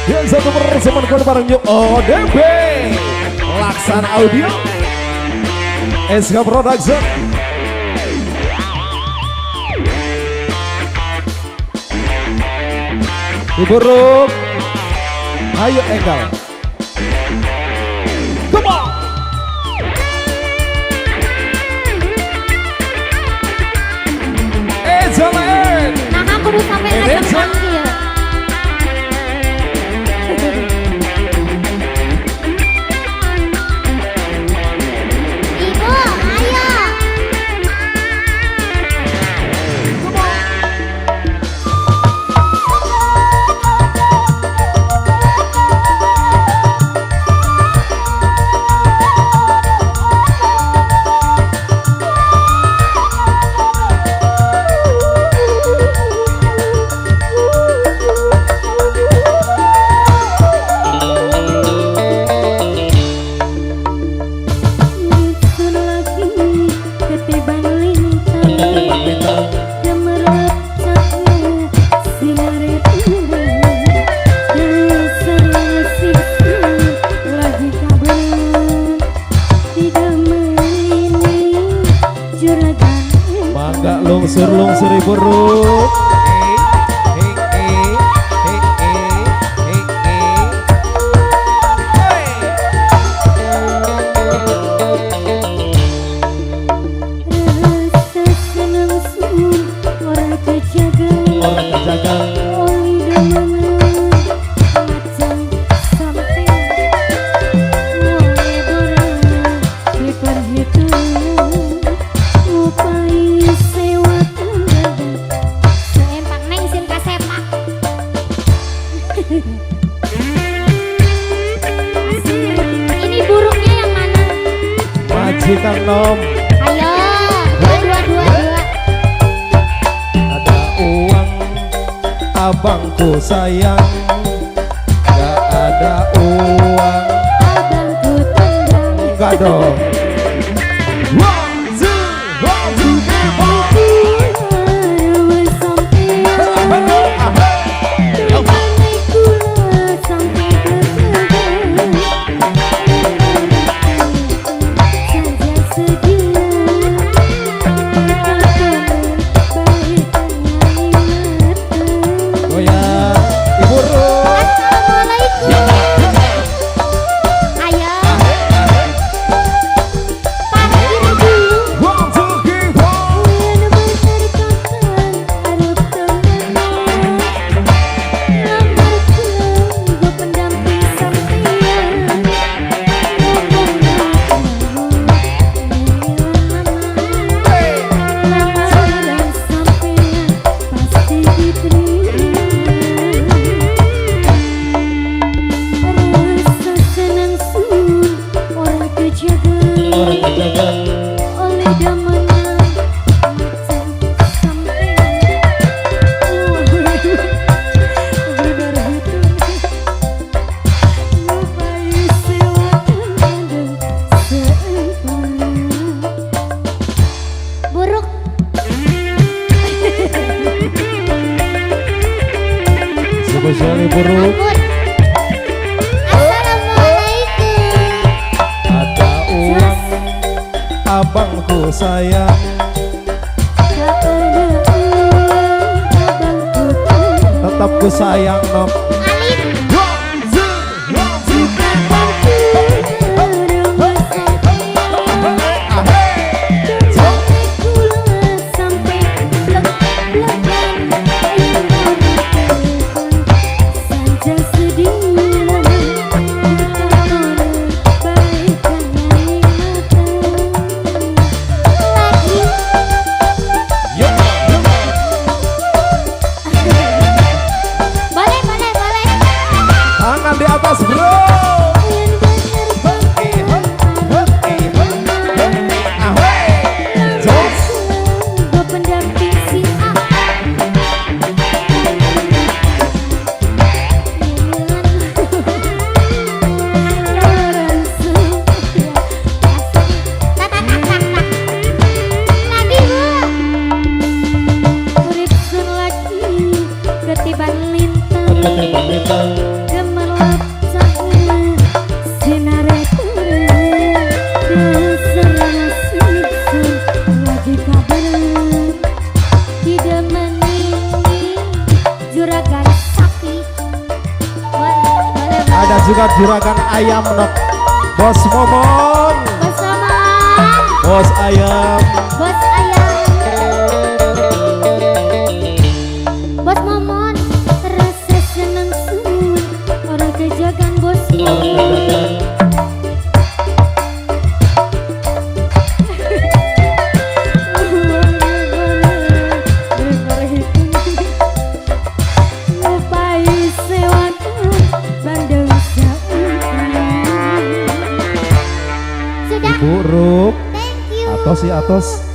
Yang satu persembahan bareng Yuk ODB Laksana Audio SK Production. Ibu Ruk, ayo Enggal, come on. Jalan. Nah aku udah sampai ngajak panggil. Ibu, ayo. Lungsur Ibu Ruk. Rasa senang sun orang kejaga. Ini buruknya yang mana? Majikan Nom. Ayo, dua. Ada uang, abangku sayang. Gak ada uang, Abangku tendang. enggak dong. Buruk. Spesial Ibu Ruk. Assalamualaikum. Ada uang, abangku sayang. Tetap ku sayang Nom. Di atas bro. Ketiban lintang. juragan sapi. Boleh. Ada juga juragan ayam nok. Bos Momon, Bos Momon, bos ayam. Bos ayam. Bos Momon rasa senang sun orang kejagan bos Momon. Lupai sewakan bandeng sautan. Sudah. Buruk. Thank you. Atos ya atos.